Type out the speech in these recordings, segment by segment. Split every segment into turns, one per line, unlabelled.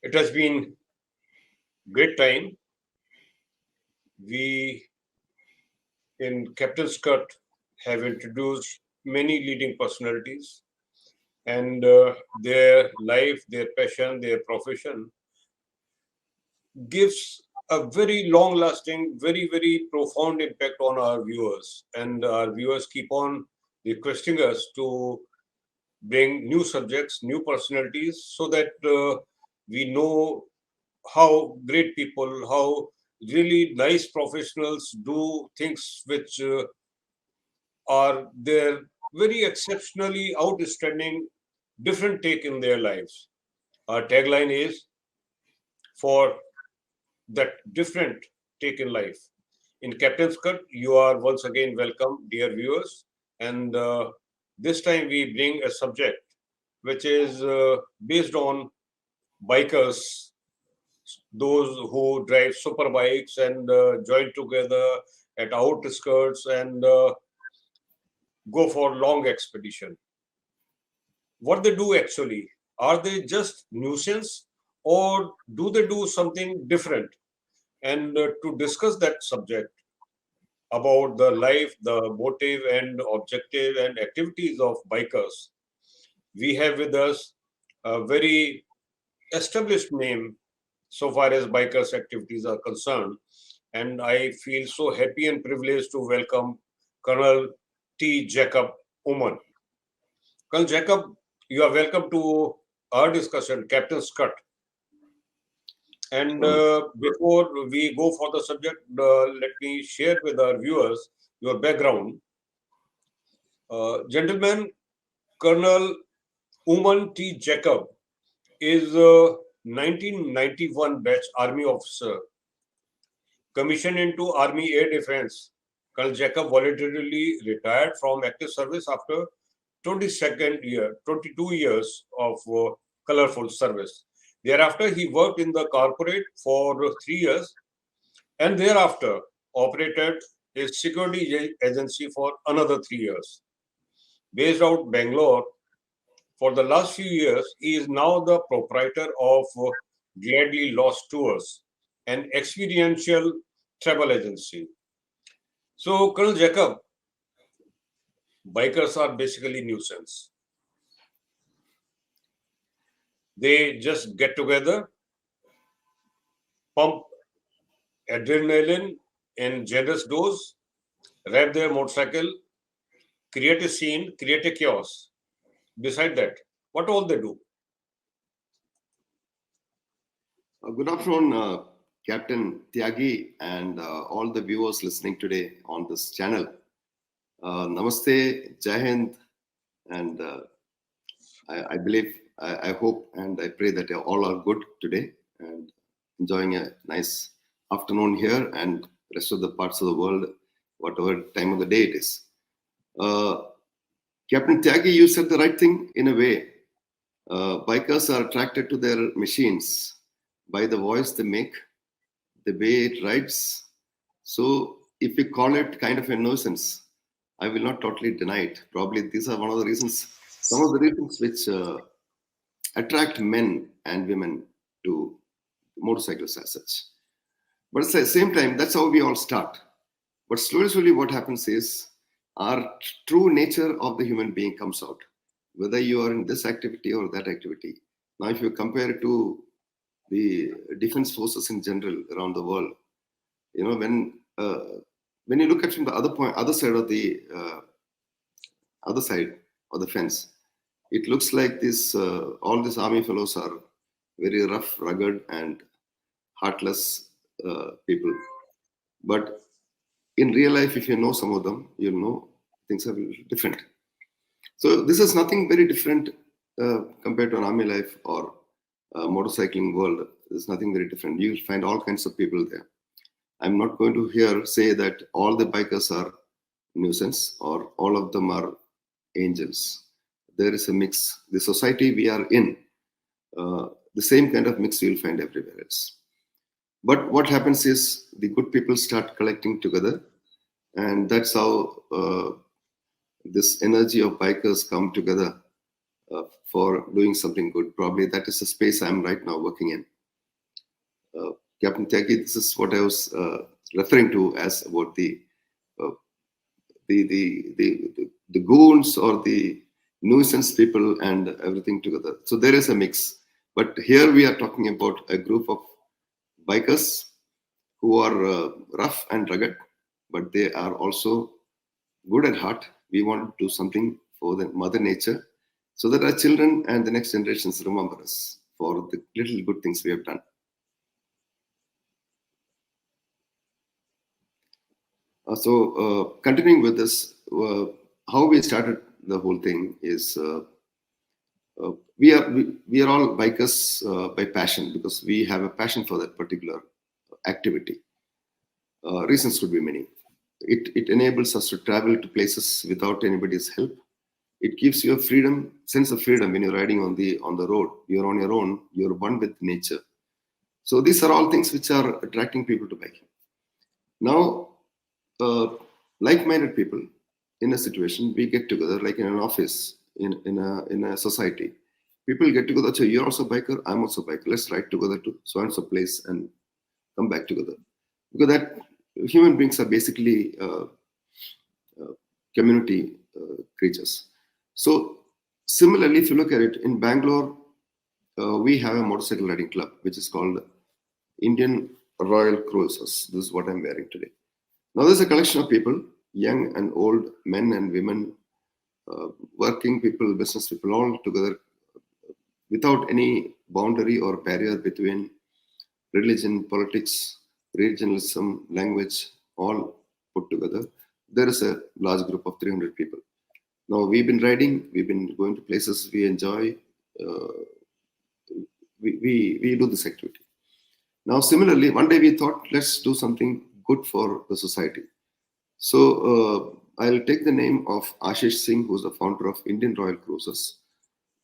It has been great time. We in Captain's Cut have introduced many leading personalities and their life, their passion, their profession gives a very long-lasting, very, very profound impact on our viewers. And our viewers keep on requesting us to bring new subjects, new personalities, so that we know how great people, how really nice professionals do things which are their very exceptionally outstanding, different take in their lives. Our tagline is for that different take in life. In Captain's Cut, you are once again welcome, dear viewers. And this time we bring a subject which is based on bikers, those who drive super bikes and join together at outskirts and go for long expedition. What they do actually, are they just nuisance or do they do something different? And to discuss that subject about the life, the motive and objective and activities of bikers, we have with us a very established name so far as bikers activities are concerned. And I feel so happy and privileged to welcome Colonel T. Jecob Oommen. Colonel Jecob, you are welcome to our discussion, Captain's Cut. And before we go for the subject, let me share with our viewers your background. Gentlemen, Colonel Oommen T. Jecob is a 1991 batch Army officer, commissioned into Army Air Defense. Colonel Jecob voluntarily retired from active service after 22 years of colorful service. Thereafter, he worked in the corporate for 3 years and thereafter operated a security agency for another 3 years. Based out Bangalore, for the last few years, he is now the proprietor of GladlyLost Tours, an experiential travel agency. So, Colonel Jecob, bikers are basically nuisance. They just get together, pump adrenaline in generous dose, rev their motorcycle, create a scene, create a chaos. Beside that, what all they do?
Good afternoon, Captain Tyagi and all the viewers listening today on this channel. Namaste, Jai Hind, and I believe, I hope and I pray that you all are good today and enjoying a nice afternoon here and rest of the parts of the world, whatever time of the day it is. Captain Tyagi, you said the right thing in a way. Bikers are attracted to their machines by the voice they make, the way it rides. So if we call it kind of a nuisance, I will not totally deny it. Probably these are one of the reasons, some of the reasons which attract men and women to motorcycles as such. But at the same time, that's how we all start. But slowly what happens is our true nature of the human being comes out, whether you are in this activity or that activity. Now, if you compare it to the defense forces in general around the world, you know, when you look at from the other side of the fence, it looks like this all these army fellows are very rough, rugged, and heartless people. But in real life, if you know some of them, you'll know things are different. So this is nothing very different compared to an army life or motorcycling world. There's nothing very different. You'll find all kinds of people there. I'm not going to here say that all the bikers are nuisance or all of them are angels. There is a mix. The society we are in, the same kind of mix you'll find everywhere else. But what happens is the good people start collecting together, and that's how this energy of bikers come together for doing something good. Probably that is the space I'm right now working in. Captain Tyagi, this is what I was referring to as about uh, the goons or the nuisance people and everything together. So there is a mix. But here we are talking about a group of bikers who are rough and rugged, but they are also good at heart. We want to do something for the mother nature so that our children and the next generations remember us for the little good things we have done. Continuing with this, how we started the whole thing is we are all bikers by passion, because we have a passion for that particular activity. Reasons could be many. It enables us to travel to places without anybody's help. It gives you a sense of freedom when you're riding on the road. You're on your own. You're one with nature. So these are all things which are attracting people to biking. Now, like-minded people in a situation, we get together, like in an office, in a society. People get together. So you're also a biker. I'm also a biker. Let's ride together to so and so place and come back together. Because that human beings are basically community creatures. So similarly, if you look at it, in Bangalore, we have a motorcycle riding club, which is called Indian Royal Cruisers. This is what I'm wearing today. Now there's a collection of people, young and old, men and women, working people, business people, all together without any boundary or barrier between religion, politics, regionalism, language, all put together. There is a large group of 300 people. Now we've been riding, we've been going to places we enjoy. We do this activity. Now similarly, one day we thought, let's do something good for the society. So I'll take the name of Ashish Singh, who's the founder of Indian Royal Cruisers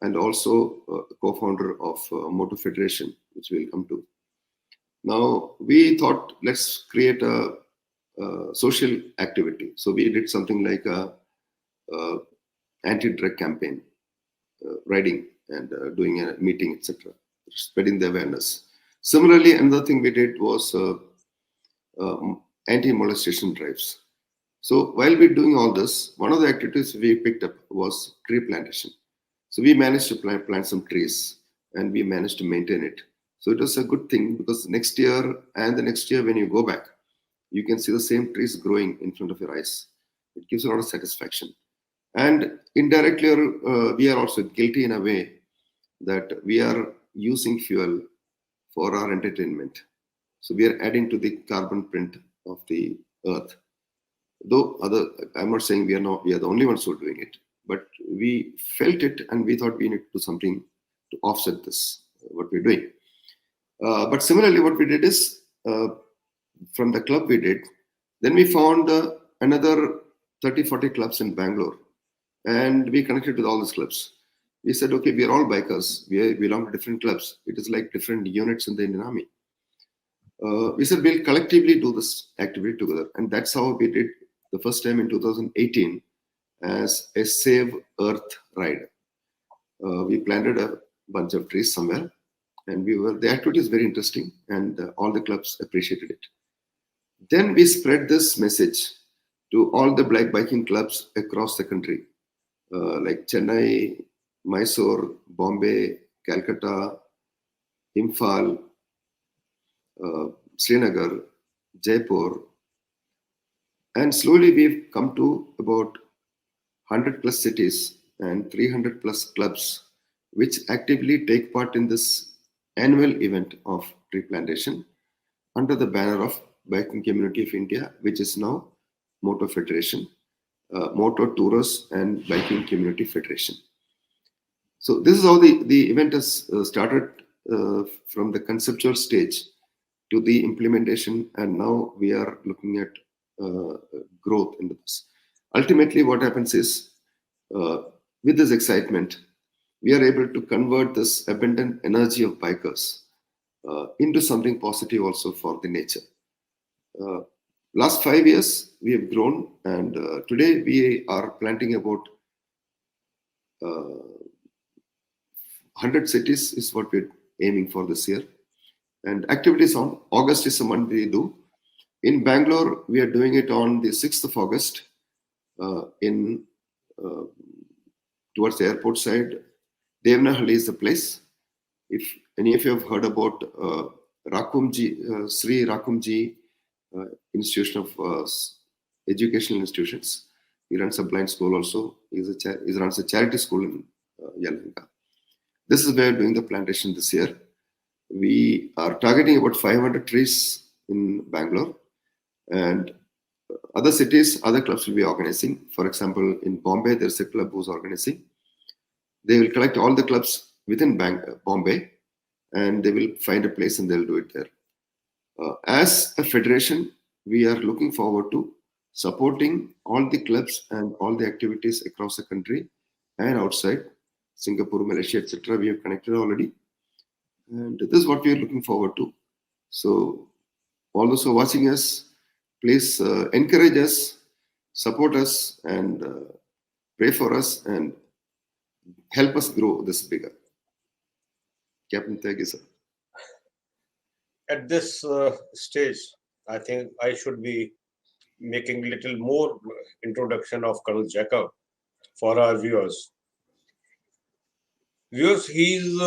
and also co-founder of Moto Federation, which we'll come to. Now we thought, let's create a social activity. So we did something like a anti-drug campaign, riding and doing a meeting, etc., spreading the awareness. Similarly, another thing we did was anti-molestation drives. So while we're doing all this, one of the activities we picked up was tree plantation. So we managed to plant some trees and we managed to maintain it. So it was a good thing, because next year and the next year when you go back, you can see the same trees growing in front of your eyes. It gives a lot of satisfaction. And indirectly, we are also guilty in a way that we are using fuel for our entertainment. So we are adding to the carbon print of the earth. Though I'm not saying we are the only ones who are doing it, but we felt it and we thought we need to do something to offset this, what we're doing. But similarly, what we did is, from the club we did, then we found another 30, 40 clubs in Bangalore, and we connected with all these clubs. We said, okay, we are all bikers. We belong to different clubs. It is like different units in the Indian Army. We said, we'll collectively do this activity together. And that's how we did the first time in 2018 as a Save Earth ride. We planted a bunch of trees somewhere, and the activity is very interesting, and all the clubs appreciated it. Then we spread this message to all the black biking clubs across the country, like Chennai, Mysore, Bombay, Calcutta, Imphal, Srinagar, Jaipur. And slowly we've come to about 100 plus cities and 300 plus clubs which actively take part in this annual event of tree plantation under the banner of Biking Community of India, which is now Moto Federation, Moto Tourers and Biking Community Federation. So this is how the event has started from the conceptual stage to the implementation, and now we are looking at growth into this. Ultimately, what happens is, with this excitement, we are able to convert this abundant energy of bikers into something positive also for the nature. Last 5 years, we have grown, and today we are planting about 100 cities is what we're aiming for this year. And activities on August is the month we do. In Bangalore, we are doing it on the 6th of August in towards the airport side. Devnahalli is the place. If any of you have heard about Sri Rakumji Institution of Educational Institutions, he runs a blind school also. He runs a charity school in Yelahanka. This is where we are doing the plantation this year. We are targeting about 500 trees in Bangalore, and other cities, other clubs will be organizing. For example, in Bombay, there's a club who's organizing. They will collect all the clubs within Bombay, and they will find a place and they'll do it there. As a federation, we are looking forward to supporting all the clubs and all the activities across the country and outside Singapore, Malaysia, etc. We have connected already, and this is what we are looking forward to. So, all those who are watching us, please encourage us, support us, and pray for us, and help us grow this bigger. Captain, thank you, sir.
At this stage, I think I should be making little more introduction of Colonel Jecob for our viewers. Viewers, he is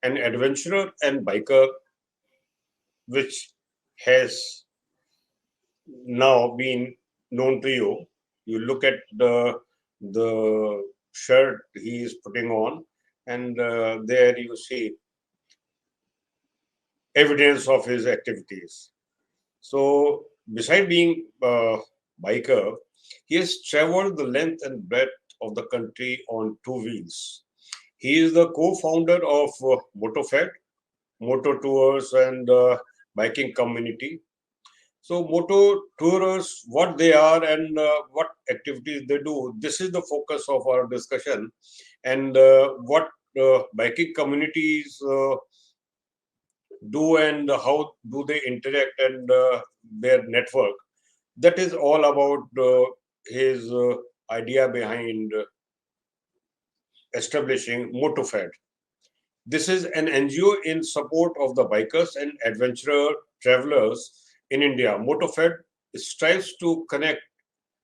an adventurer and biker, which has now been known to you. You look at the shirt he is putting on, and there you see evidence of his activities. So, beside being a biker, he has traveled the length and breadth of the country on two wheels. He is the co-founder of MotoFed, Moto Tours, and biking community. So, Moto Tourers, what they are and what activities they do, this is the focus of our discussion. And what biking communities do and how do they interact and their network. That is all about his idea behind establishing MotoFed. This is an NGO in support of the bikers and adventurer travelers in India. MotoFed strives to connect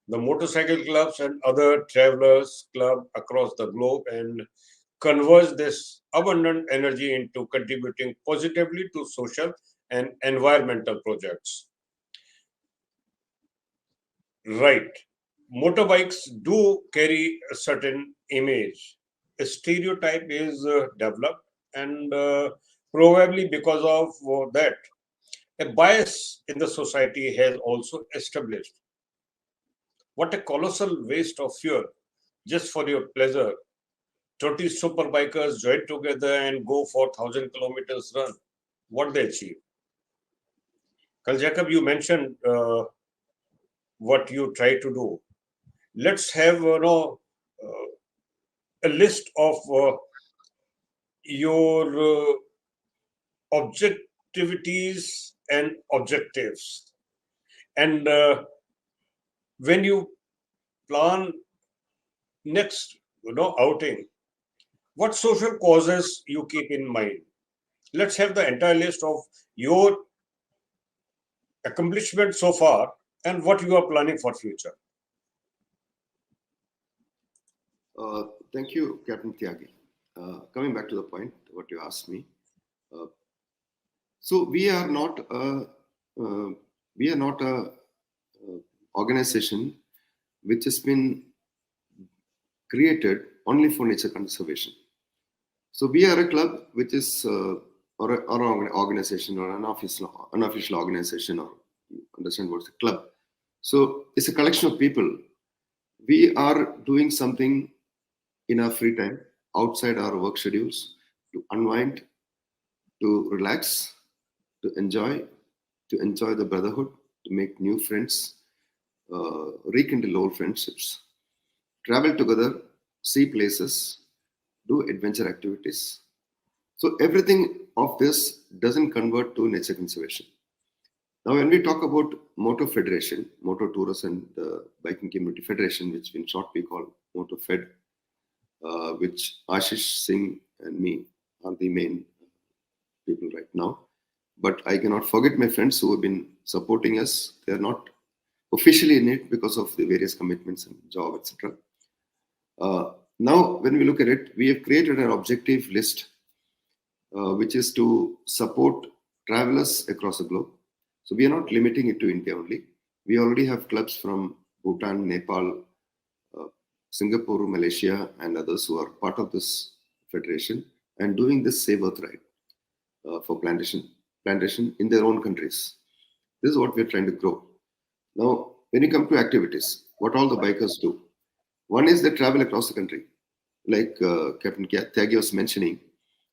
the motorcycle clubs and other travelers club across the globe and converge this abundant energy into contributing positively to social and environmental projects. Right. Motorbikes do carry a certain image. A stereotype is developed, and probably because of that, a bias in the society has also established. What a colossal waste of fuel just for your pleasure. 30 super bikers join together and go for 1,000 kilometers run. What they achieve? Kal Jacob, you mentioned what you try to do. Let's have a list of your objectivities and objectives. And when you plan next outing, what social causes you keep in mind? Let's have the entire list of your accomplishments so far and what you are planning for future.
Thank you, Captain Tyagi. Coming back to the point, what you asked me. So we are not a organization which has been created only for nature conservation. So we are a club which is or an organization or an unofficial organization, or you understand what's a club. So it's a collection of people. We are doing something in our free time outside our work schedules to unwind, to relax, to enjoy the brotherhood, to make new friends, rekindle old friendships, travel together, see places, do adventure activities. So everything of this doesn't convert to nature conservation. Now, when we talk about Moto Federation, Moto Tours and Biking Community Federation, which in short we call MotoFed, which Ashish Singh and me are the main people right now. But I cannot forget my friends who have been supporting us. They are not officially in it because of the various commitments and job, etc. Now, when we look at it, we have created an objective list, which is to support travelers across the globe. So we are not limiting it to India only. We already have clubs from Bhutan, Nepal, uh, Singapore, Malaysia, and others who are part of this federation and doing this Save Earth ride for plantation in their own countries. This is what we're trying to grow. Now, when you come to activities, what all the bikers do. One is they travel across the country. Like Captain Tyagi was mentioning,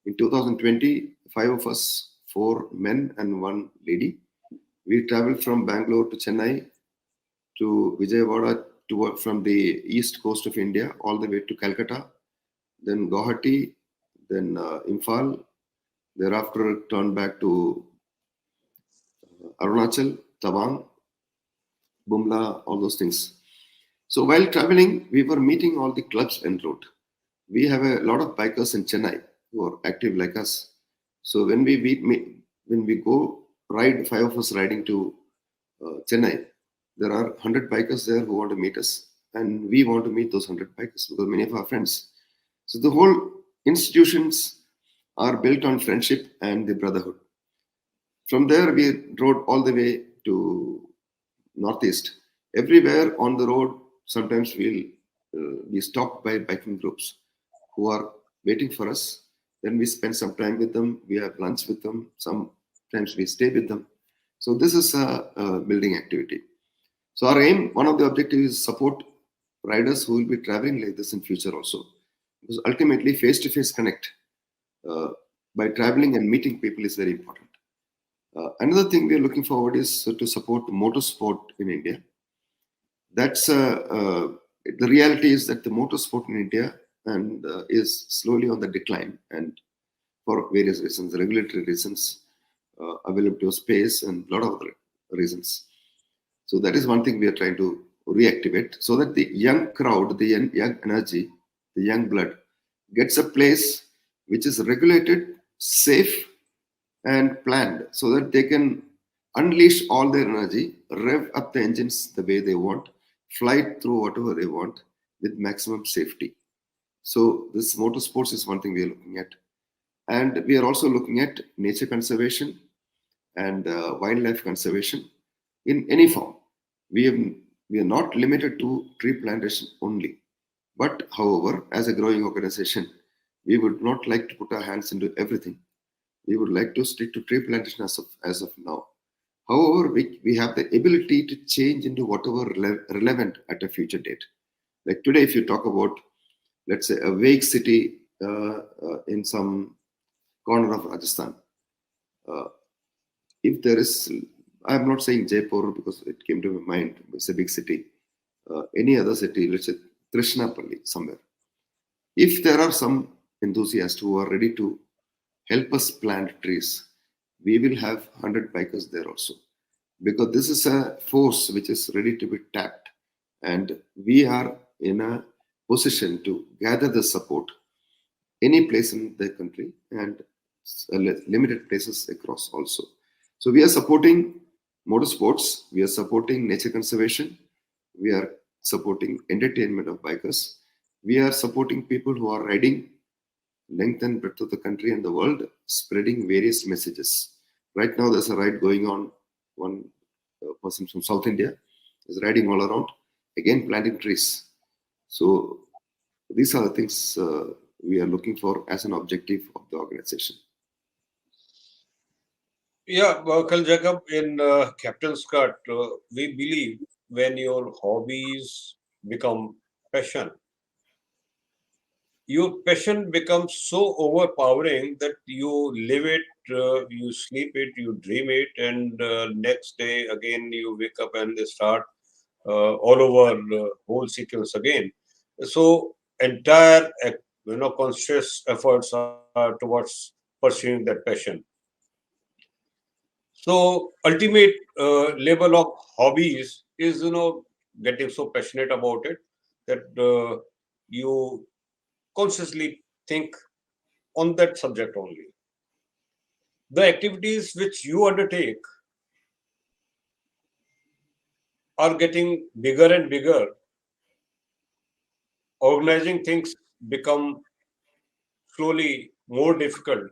in 2020, 5 of us, 4 men and 1 lady, we traveled from Bangalore to Chennai to Vijayawada from the east coast of India all the way to Calcutta, then Guwahati, then Imphal, thereafter turned back to Arunachal, Tawang, Bumla, all those things. So while traveling, we were meeting all the clubs en route. We have a lot of bikers in Chennai who are active like us. So when we go ride, 5 of us riding to Chennai, there are 100 bikers there who want to meet us, and we want to meet those 100 bikers because many of our friends. So the whole institutions are built on friendship and the brotherhood. From there, we rode all the way to Northeast. Everywhere on the road, sometimes we'll be stopped by biking groups who are waiting for us. Then we spend some time with them. We have lunch with them. Sometimes we stay with them. So this is a building activity. So our aim, one of the objectives is support riders who will be traveling like this in future also. Because ultimately, face-to-face connect by traveling and meeting people is very important. Another thing we are looking forward is to support motorsport in India. That's the reality is that the motorsport in India and is slowly on the decline, and for various reasons, regulatory reasons, availability of space, and a lot of other reasons. So that is one thing we are trying to reactivate, so that the young crowd, the young energy, the young blood gets a place which is regulated, safe, and planned, so that they can unleash all their energy, rev up the engines the way they want, fly through whatever they want with maximum safety. So this motorsports is one thing we are looking at. And we are also looking at nature conservation and wildlife conservation in any form. We are not limited to tree plantation only. But however, as a growing organization, we would not like to put our hands into everything. We would like to stick to tree plantation as of now. However, we have the ability to change into whatever relevant at a future date. Like today, if you talk about, let's say, a vague city in some corner of Rajasthan, if there is, I'm not saying Jaipur because it came to my mind, it's a big city, any other city, let's say Trishnapalli, somewhere. If there are some enthusiasts who are ready to help us plant trees, we will have 100 bikers there also. Because this is a force which is ready to be tapped. And we are in a position to gather the support any place in the country and limited places across also. So we are supporting motorsports, we are supporting nature conservation, we are supporting entertainment of bikers, we are supporting people who are riding length and breadth of the country and the world, spreading various messages. Right now, there's a ride going on. One person from South India is riding all around, again planting trees. So these are the things we are looking for as an objective of the organization.
Yeah, well, Jacob, in Captain's Cut, we believe when your hobbies become passion, your passion becomes so overpowering that you live it, you sleep it, you dream it, and next day again you wake up and start all over whole sequence again. So entire conscious efforts are towards pursuing that passion. So ultimate level of hobbies is getting so passionate about it that you consciously think on that subject only. The activities which you undertake are getting bigger and bigger. Organizing things become slowly more difficult.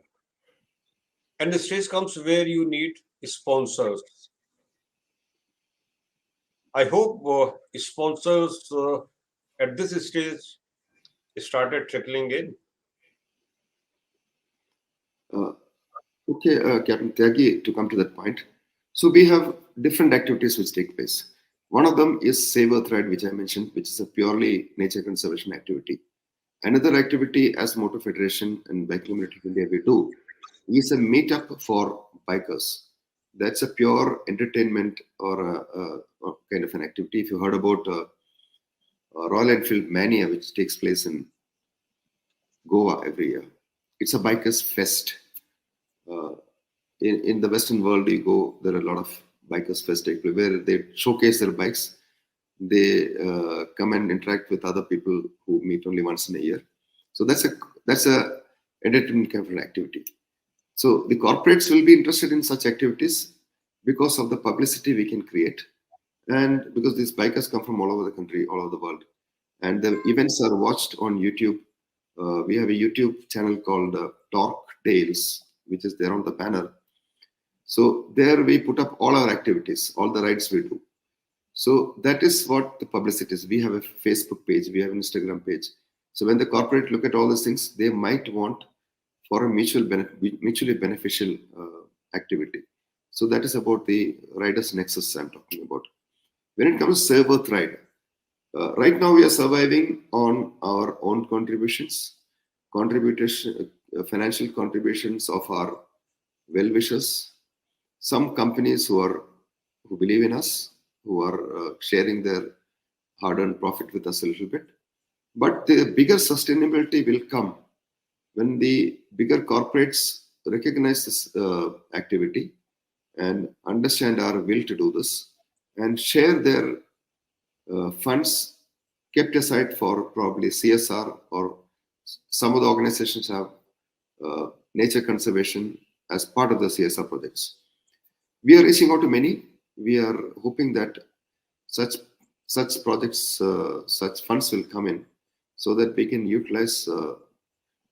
And the stage comes where you need sponsors. I hope sponsors at this stage started trickling in.
Uh, okay, Captain Tyagi, to come to that point. So we have different activities which take place. One of them is Save Earth Ride, which I mentioned, which is a purely nature conservation activity. Another activity, as Moto Federation and Bike Limited India we do, is a meetup for bikers. That's a pure entertainment or a kind of an activity. If you heard about Royal Enfield Mania, which takes place in Goa every year, it's a bikers fest. Uh, in the Western world, you go, there are a lot of bikers fest where they showcase their bikes. They come and interact with other people who meet only once in a year. So that's a entertainment kind of an activity. So the corporates will be interested in such activities because of the publicity we can create, and because these bikers come from all over the country, all over the world, and the events are watched on YouTube. We have a YouTube channel called Torque Tales, which is there on the banner. So there we put up all our activities, all the rides we do. So that is what the publicity is. We have a Facebook page, we have an Instagram page. So when the corporate look at all these things, they might want for a mutually beneficial activity. So that is about the riders nexus I'm talking about. When it comes to Save Earth Ride, right now we are surviving on our own financial contributions of our well-wishers, some companies who believe in us, who are sharing their hard-earned profit with us a little bit. But the bigger sustainability will come when the bigger corporates recognize this activity and understand our will to do this and share their funds kept aside for probably CSR, or some of the organizations have nature conservation as part of the CSR projects. We are reaching out to many. We are hoping that such projects, such funds will come in, so that we can utilize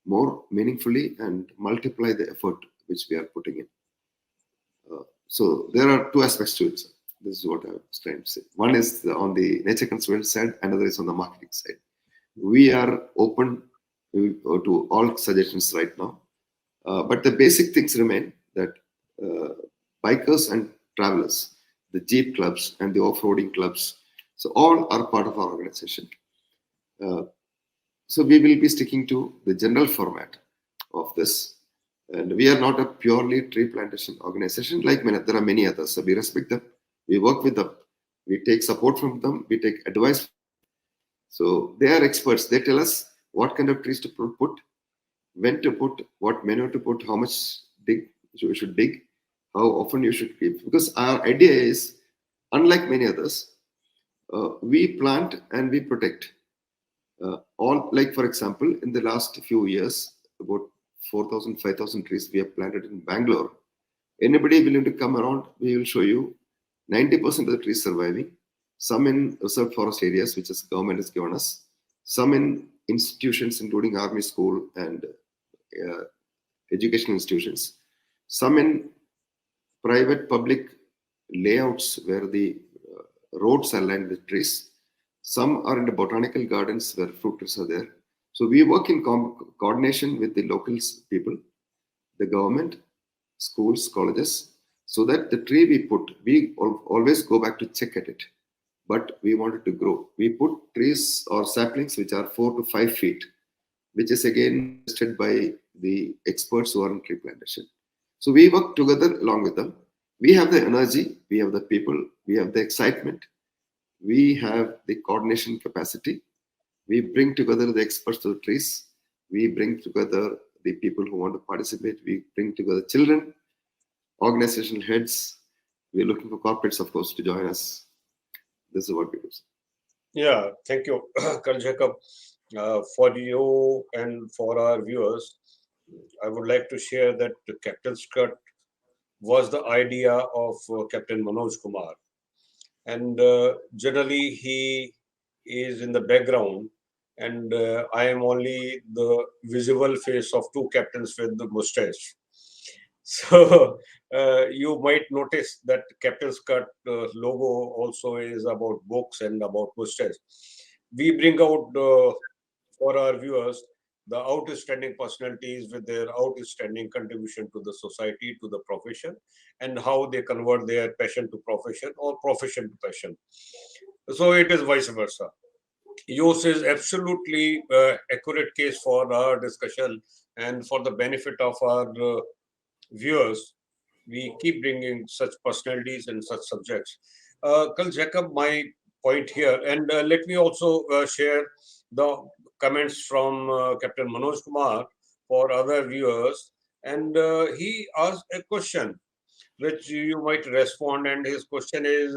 more meaningfully and multiply the effort which we are putting in. So there are two aspects to it. This is what I was trying to say. One is on the nature conservation side, another is on the marketing side. We are open to all suggestions right now, but the basic things remain that bikers and travelers, the Jeep clubs and the off-roading clubs, so all are part of our organization. So we will be sticking to the general format of this. And we are not a purely tree plantation organization like there are many others. So we respect them, we work with them, we take support from them, we take advice. So they are experts. They tell us what kind of trees to put, when to put, what manure to put, how much you should dig, how often you should keep. Because our idea is, unlike many others, we plant and we protect. All, like for example, in the last few years, about 4,000, 5,000 trees we have planted in Bangalore. Anybody willing to come around, we will show you 90% of the trees surviving. Some in reserved forest areas, which the government has given us. Some in institutions, including Army School and educational institutions. Some in private public layouts where the roads are lined with trees. Some are in the botanical gardens where fruit trees are there. So we work in coordination with the local people, the government, schools, colleges, so that the tree we put, we always go back to check at it. But we want it to grow. We put trees or saplings which are 4 to 5 feet, which is again tested by the experts who are in tree plantation. So we work together along with them. We have the energy, we have the people, we have the excitement, we have the coordination capacity. We bring together the experts to the trees. We bring together the people who want to participate. We bring together children, organizational heads. We're looking for corporates, of course, to join us. This is what we do.
Yeah, thank you, Jecob. For you and for our viewers, I would like to share that the Captain's Cut was the idea of Captain Manoj Kumar. And generally, he is in the background, and I am only the visible face of two captains with the mustache. So you might notice that Captain's Cut logo also is about books and about mustache. We bring out for our viewers the outstanding personalities with their outstanding contribution to the society, to the profession, and how they convert their passion to profession or profession to passion. So it is vice versa. Yours is absolutely accurate case for our discussion and for the benefit of our viewers. We keep bringing such personalities and such subjects. Jacob, my point here, and let me also share the comments from Captain Manoj Kumar for other viewers. And he asked a question which you might respond, and his question is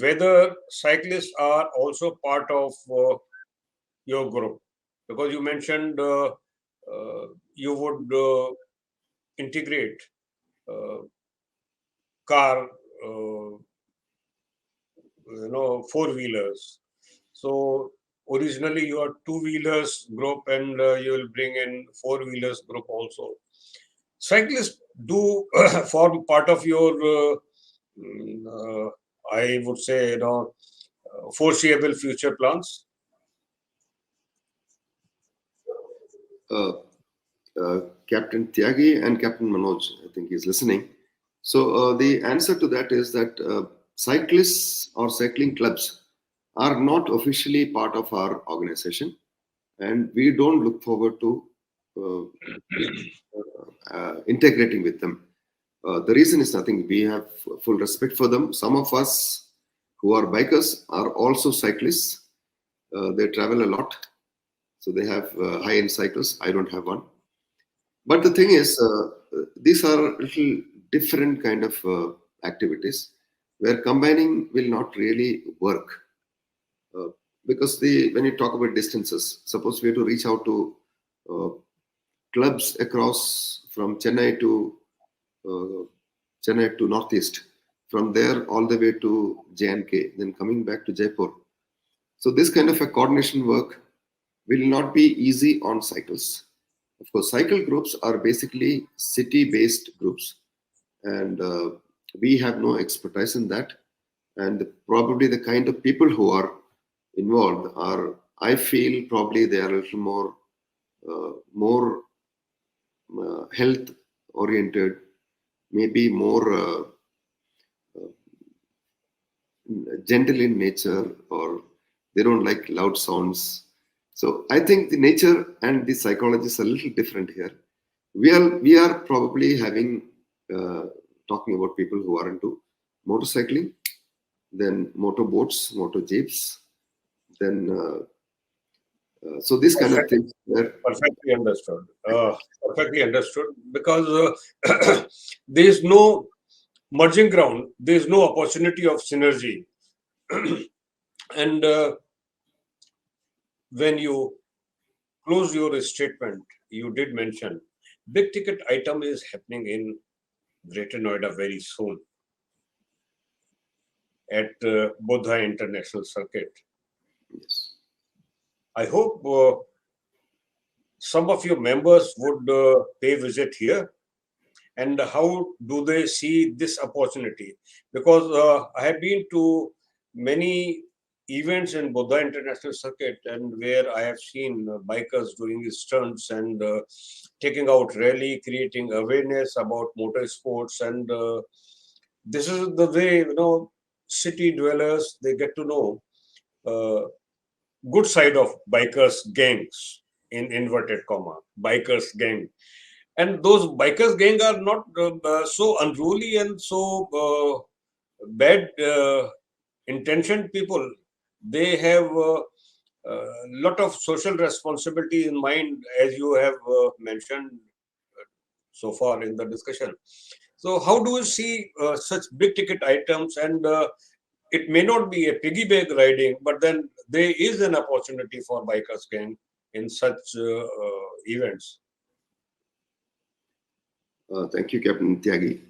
whether cyclists are also part of your group, because you mentioned you would integrate car, four-wheelers. So originally you are two-wheelers group, and you will bring in four-wheelers group also. Cyclists do form part of your, I would say, foreseeable future plans.
Captain Tyagi and Captain Manoj, I think he's listening. So the answer to that is that cyclists or cycling clubs are not officially part of our organization, and we don't look forward to integrating with them. The reason is nothing. We have full respect for them. Some of us who are bikers are also cyclists. They travel a lot, so they have high-end cycles. I don't have one. But the thing is, these are little different kind of activities where combining will not really work. Because when you talk about distances, suppose we have to reach out to clubs across from Chennai to Northeast, from there all the way to J&K, then coming back to Jaipur. So this kind of a coordination work will not be easy on cycles. Of course, cycle groups are basically city-based groups, and we have no expertise in that. And probably the kind of people who are involved are, I feel, probably they are a little more health-oriented, maybe more gentle in nature, or they don't like loud sounds. So I think the nature and the psychology is a little different here. We are probably having talking about people who are into motorcycling, then motor boats, motor jeeps, then so this kind of things.
Perfectly understood. Perfectly understood, because there is no merging ground. There is no opportunity of synergy, and when you close your statement, you did mention big ticket item is happening in Greater Noida very soon at Buddha International Circuit.
Yes.
I hope some of your members would pay visit here. And how do they see this opportunity? Because I have been to many events in Buddha International Circuit, and where I have seen bikers doing stunts and taking out rally, creating awareness about motorsports, and this is the way city dwellers, they get to know good side of bikers gangs, in inverted comma, bikers gang. And those bikers gang are not so unruly and so bad intentioned people. They have a lot of social responsibility in mind, as you have mentioned so far in the discussion. So how do you see such big ticket items? And it may not be a piggyback riding, but then there is an opportunity for bikers gang in such events.
Thank you, Captain Tyagi.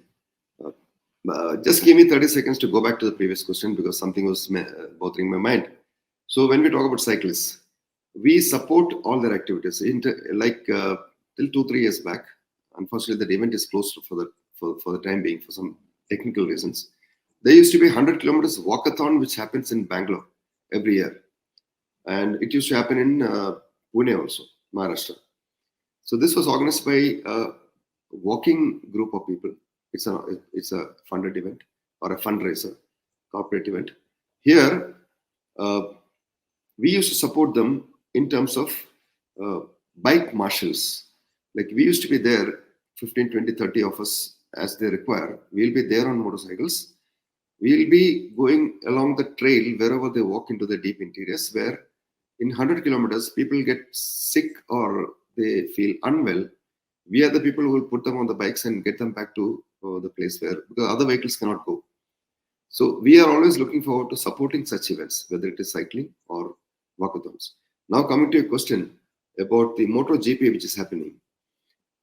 Just give me 30 seconds to go back to the previous question because something was bothering my mind. So when we talk about cyclists, we support all their activities. Till 2-3 years back, unfortunately, that event is closed for the time being for some technical reasons. There used to be 100 kilometers walkathon which happens in Bangalore every year, and it used to happen in Pune also, Maharashtra. So this was organized by a walking group of people. It's a funded event or a fundraiser, corporate event. Here, uh, we used to support them in terms of uh, bike marshals. Like we used to be there, 15, 20, 30 of us as they require. We'll be there on motorcycles. We'll be going along the trail wherever they walk into the deep interiors, where in 100 kilometers, people get sick or they feel unwell. We are the people who will put them on the bikes and get them back to the place where, because other vehicles cannot go. So we are always looking forward to supporting such events, whether it is cycling or walkathons. Now coming to your question about the MotoGP which is happening,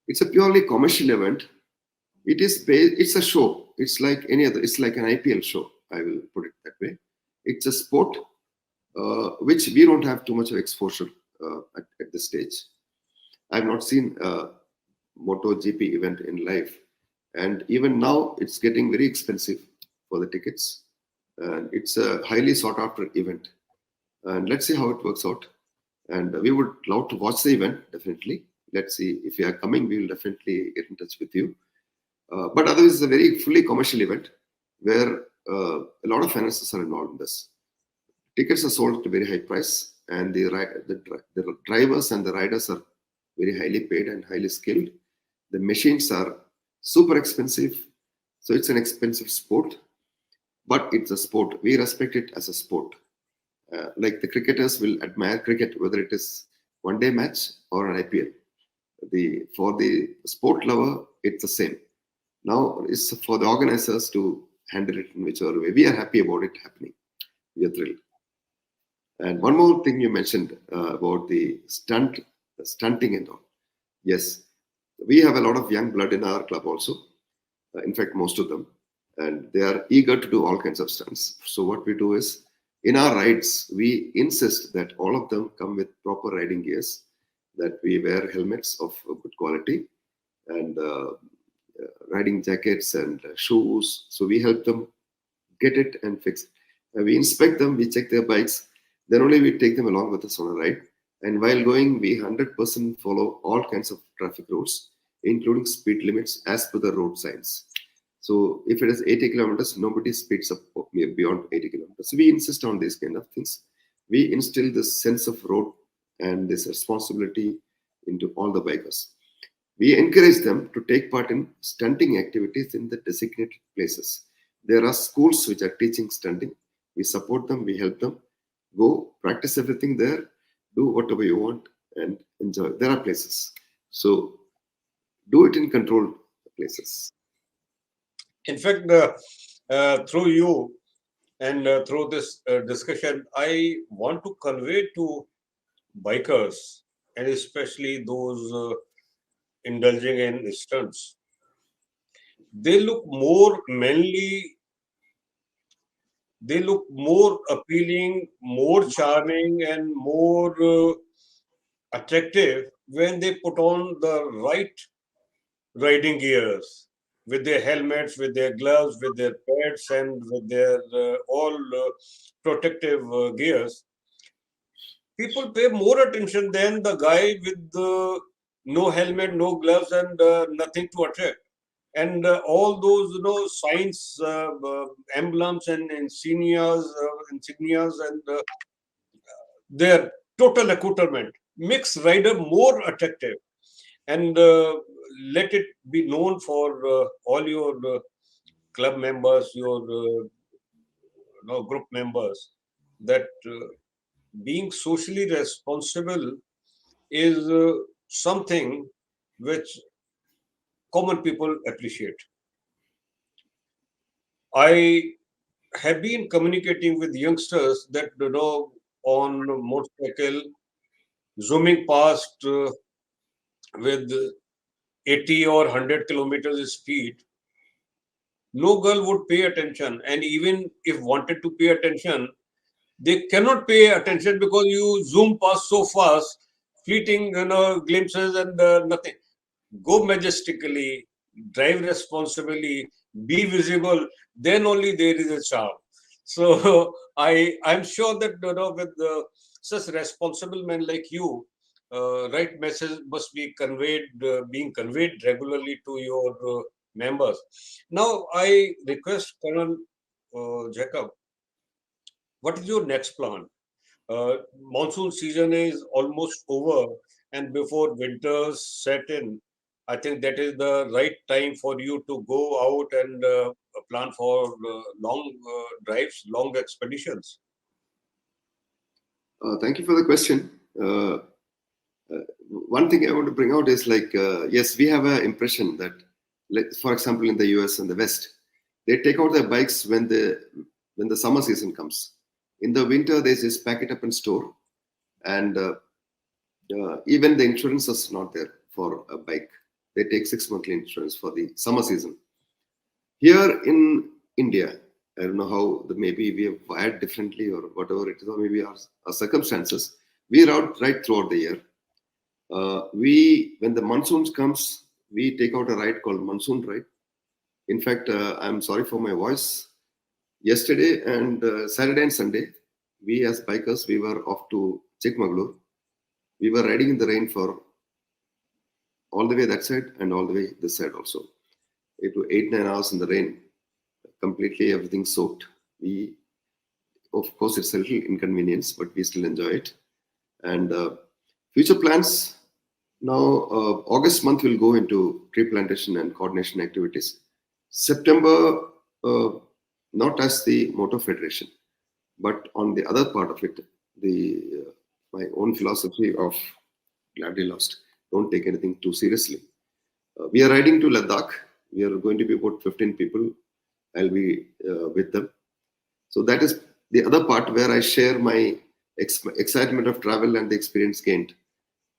it's a purely commercial event. It's a show. It's like any other. It's like an IPL show. I will put it that way. It's a sport which we don't have too much of exposure at this stage. I've not seen a MotoGP event in life, and even now it's getting very expensive for the tickets. And it's a highly sought after event. And let's see how it works out. And we would love to watch the event, definitely. Let's see if you are coming, we will definitely get in touch with you. But otherwise, it's a very fully commercial event where a lot of finances are involved in this. Tickets are sold at a very high price, and the drivers and the riders are very highly paid and highly skilled. The machines are super expensive, so it's an expensive sport, but it's a sport. We respect it as a sport. Like the cricketers will admire cricket, whether it is one-day match or an IPL. For the sport lover, it's the same. Now it's for the organizers to handle it in whichever way. We are happy about it happening. We are thrilled. And one more thing you mentioned about the stunting and all. Yes, we have a lot of young blood in our club also. In fact, most of them, and they are eager to do all kinds of stunts. So what we do is, in our rides, we insist that all of them come with proper riding gears, that we wear helmets of good quality, and riding jackets and shoes. So we help them get it and fix it. We inspect them, we check their bikes, then only we take them along with us on a ride. And while going, we 100% follow all kinds of traffic rules, including speed limits as per the road signs. So if it is 80 kilometers, nobody speeds up beyond 80 kilometers. So we insist on these kind of things. We instill this sense of road and this responsibility into all the bikers. We encourage them to take part in stunting activities in the designated places. There are schools which are teaching stunting. We support them, we help them. Go practice everything there, do whatever you want and enjoy. There are places. So do it in controlled places.
In fact, through you and through this discussion, I want to convey to bikers, and especially those indulging in stunts, they look more manly, they look more appealing, more charming, and more attractive when they put on the right riding gears, with their helmets, with their gloves, with their pads, and with their all protective gears. People pay more attention than the guy with no helmet, no gloves, and nothing to attract. And all those, signs, emblems, and insignias, and their total accoutrement makes rider more attractive. And let it be known for all your club members, your group members, that being socially responsible is something which common people appreciate. I have been communicating with youngsters that on motorcycle, zooming past with 80 or 100 kilometers speed, no girl would pay attention. And even if wanted to pay attention, they cannot pay attention because you zoom past so fast, fleeting, glimpses and nothing. Go majestically, drive responsibly, be visible. Then only there is a charm. So I'm sure that with such responsible men like you, right message must be conveyed, being conveyed regularly to your members. Now I request Colonel Jecob, what is your next plan? Monsoon season is almost over, and before winters set in, I think that is the right time for you to go out and plan for long drives, long expeditions.
Thank you for the question. One thing I want to bring out is like, yes, we have an impression that, for example, in the US and the West, they take out their bikes when the summer season comes. In the winter, they just pack it up and store, and even the insurance is not there for a bike. They take 6 monthly insurance for the summer season. Here in India, I don't know how maybe we have wired differently or whatever it is, or maybe our circumstances. We route right throughout the year. When the monsoons comes, we take out a ride called monsoon ride. In fact, I'm sorry for my voice. Yesterday and Saturday and Sunday, we as bikers, we were off to Chikmagalur. We were riding in the rain for all the way that side and all the way this side also. It was 8-9 hours in the rain, completely everything soaked. Of course, it's a little inconvenience, but we still enjoy it. And future plans, now August month will go into tree plantation and coordination activities. September, not as the Moto Federation, but on the other part of it, my own philosophy of GladlyLost, don't take anything too seriously. We are riding to Ladakh. We are going to be about 15 people. I'll be with them. So that is the other part where I share my excitement of travel and the experience gained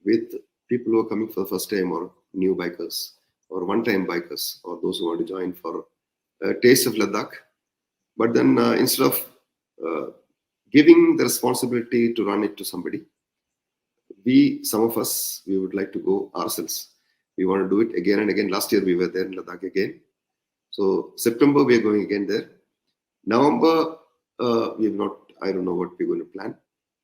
with people who are coming for the first time, or new bikers, or one-time bikers, or those who want to join for a taste of Ladakh. But then instead of giving the responsibility to run it to somebody, some of us, we would like to go ourselves. We want to do it again and again. Last year we were there in Ladakh again. So September we are going again there. November I don't know what we're going to plan.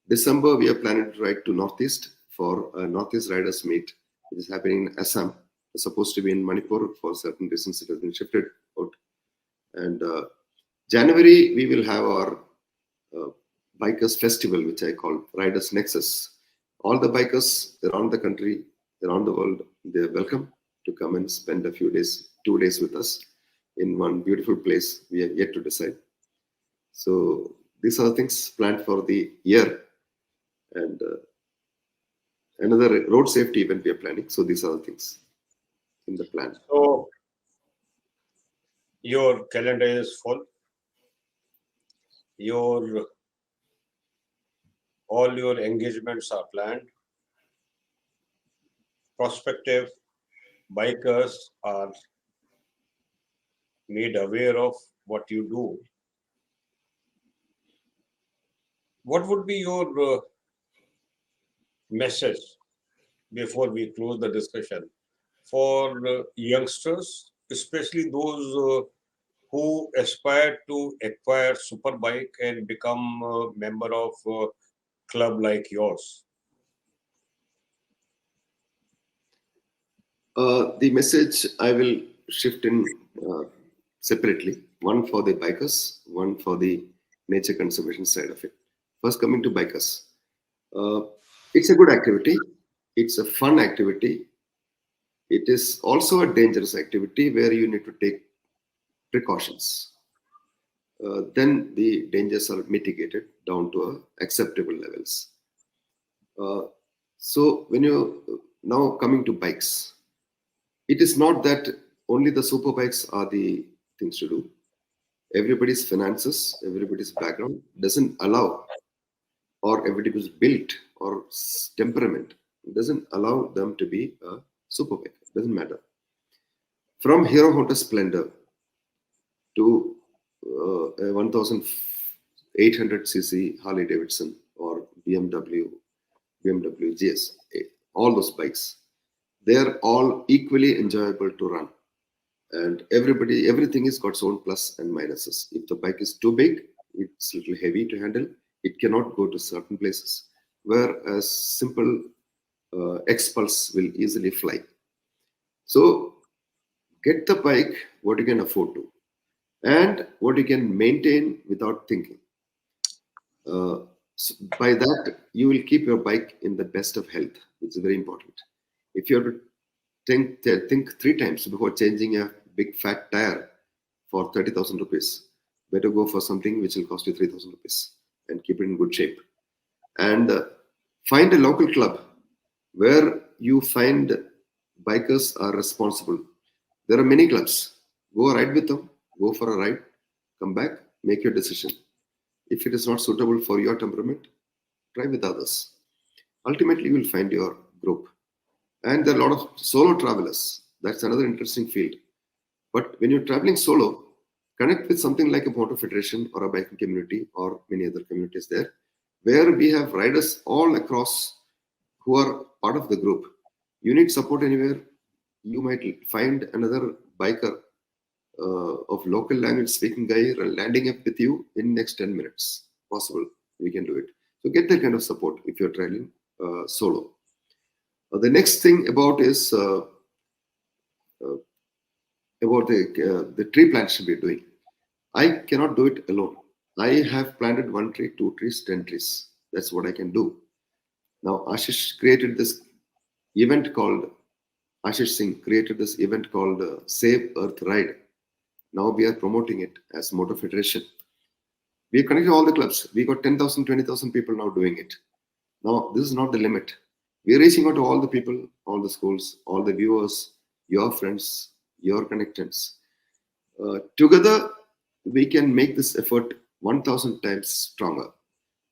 December we are planning to ride to Northeast for a Northeast Riders Meet, which is happening in Assam. It's supposed to be in Manipur. For certain reasons it has been shifted out. And January we will have our Bikers Festival, which I call Riders Nexus. All the bikers around the country, around the world, they're welcome to come and spend a few days, 2 days with us in one beautiful place we have yet to decide. So these are things planned for the year. And another road safety event we are planning. So these are the things in the plan.
So your calendar is full. All your engagements are planned. Prospective bikers are made aware of what you do. What would be your message before we close the discussion for youngsters, especially those who aspire to acquire superbike and become a member of a club like yours?
The message I will shift in separately. One for the bikers, one for the nature conservation side of it. First, coming to bikers. It's a good activity. It's a fun activity. It is also a dangerous activity where you need to take precautions. Then the dangers are mitigated down to acceptable levels. So when you now coming to bikes, it is not that only the super bikes are the things to do. Everybody's finances, everybody's background doesn't allow, or everybody's built or temperament doesn't allow them to be a super bike. Doesn't matter. From Hero Honda Splendor to a 1800cc Harley Davidson or BMW GS, all those bikes, they are all equally enjoyable to run. And everything has got its own plus and minuses. If the bike is too big, it's a little heavy to handle. It cannot go to certain places, whereas simple X-Pulse will easily fly. So get the bike what you can afford to, and what you can maintain without thinking. So by that, you will keep your bike in the best of health, which is very important. If you have to think 3 times before changing a big fat tire for 30,000 rupees, better go for something which will cost you 3,000 rupees and keep it in good shape. And find a local club where you find bikers are responsible. There are many clubs. Go ride with them, go for a ride, come back, make your decision. If it is not suitable for your temperament, try with others. Ultimately, you will find your group. And there are a lot of solo travelers. That's another interesting field. But when you're traveling solo, connect with something like a Moto Federation or a biking community or many other communities there, where we have riders all across who are part of the group. You need support anywhere, you might find another biker of local language speaking guy landing up with you in next 10 minutes. Possible, we can do it. So get that kind of support if you're traveling solo. The next thing about is about the tree plantation we're doing. I cannot do it alone. I have planted 1 tree, 2 trees, 10 trees. That's what I can do. Now, Ashish Singh created this event called Save Earth Ride. Now we are promoting it as Moto Federation. We are connecting all the clubs. We got 10,000, 20,000 people now doing it. Now, this is not the limit. We are reaching out to all the people, all the schools, all the viewers, your friends, your connecteds. Together, we can make this effort 1,000 times stronger.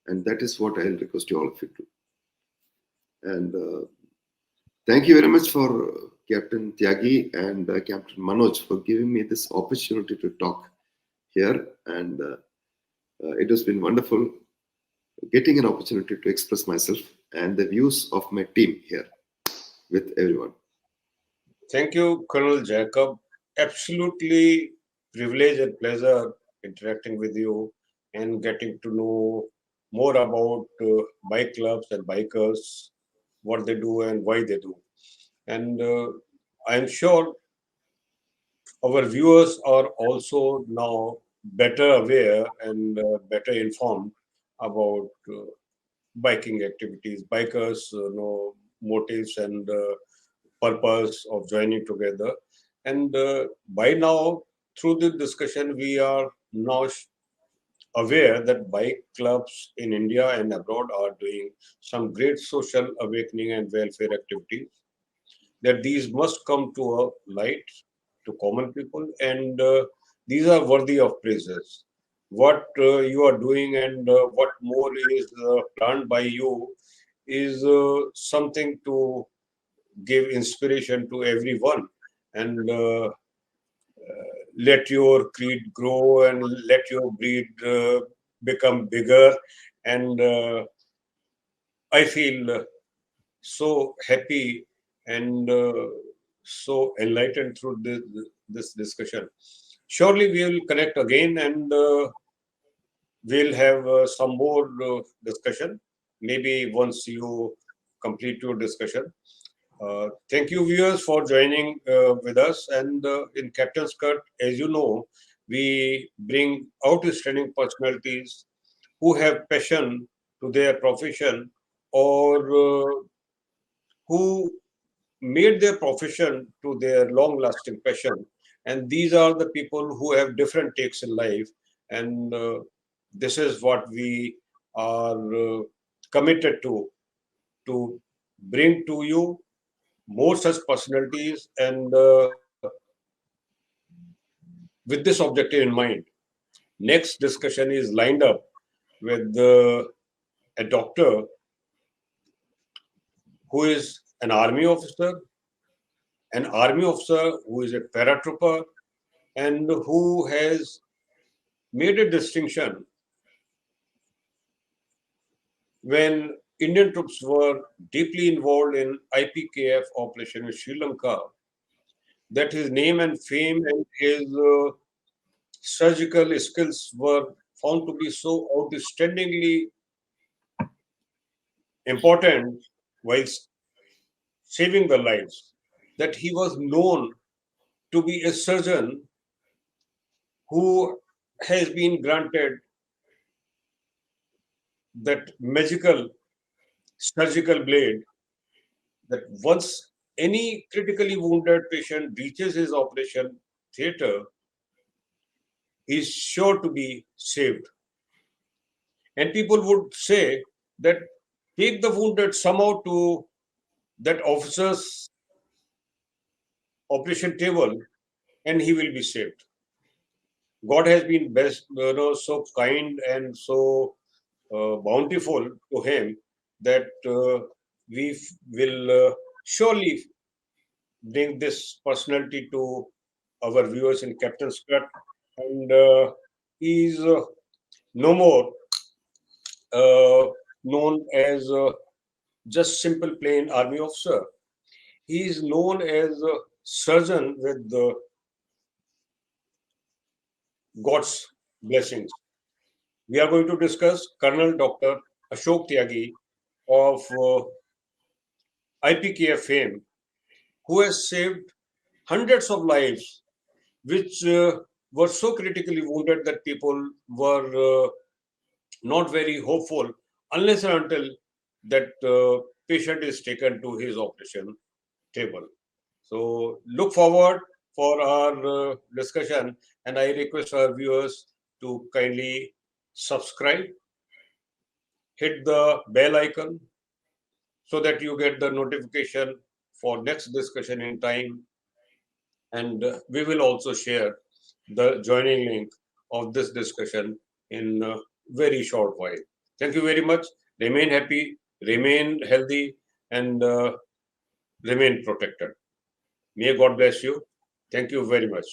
And that is what I'll request you all of you to. And thank you very much for Captain Tyagi and Captain Manoj for giving me this opportunity to talk here. And it has been wonderful getting an opportunity to express myself and the views of my team here with everyone.
Thank you, Colonel Jecob. Absolutely privilege and pleasure interacting with you and getting to know more about bike clubs and bikers, what they do and why they do. And I'm sure our viewers are also now better aware and better informed about biking activities, bikers know motives and purpose of joining together. And by now, through this discussion, we are now aware that bike clubs in India and abroad are doing some great social awakening and welfare activities, that these must come to a light to common people, and these are worthy of praises. What you are doing and what more is planned by you is something to give inspiration to everyone, and let your creed grow and let your breed become bigger. And I feel so happy and so enlightened through this discussion. Surely we will connect again, and we'll have some more discussion, maybe once you complete your discussion. Thank you, viewers, for joining with us. And in Captain's Cut, as you know, we bring outstanding personalities who have passion to their profession, or who made their profession to their long lasting passion. And these are the people who have different takes in life. And this is what we are committed to bring to you more such personalities, and with this objective in mind. Next discussion is lined up with a doctor who is an army officer who is a paratrooper, and who has made a distinction when Indian troops were deeply involved in IPKF operation in Sri Lanka, that his name and fame and his surgical skills were found to be so outstandingly important while saving the lives that he was known to be a surgeon who has been granted that magical surgical blade that once any critically wounded patient reaches his operation theater, he is sure to be saved. And people would say that take the wounded somehow to that officer's operation table and he will be saved. God has been best, so kind and so bountiful to him that we will surely bring this personality to our viewers in Captain's Cut. And he is no more known as just simple plain army officer. He is known as a surgeon with God's blessings. We are going to discuss Colonel Dr. Ashok Tyagi of IPKF fame, who has saved hundreds of lives, which were so critically wounded that people were not very hopeful unless and until that patient is taken to his operation table. So look forward for our discussion, and I request our viewers to kindly subscribe, hit the bell icon so that you get the notification for next discussion in time. And we will also share the joining link of this discussion in a very short while. Thank you very much. Remain happy, remain healthy, and remain protected. May God bless you. Thank you very much.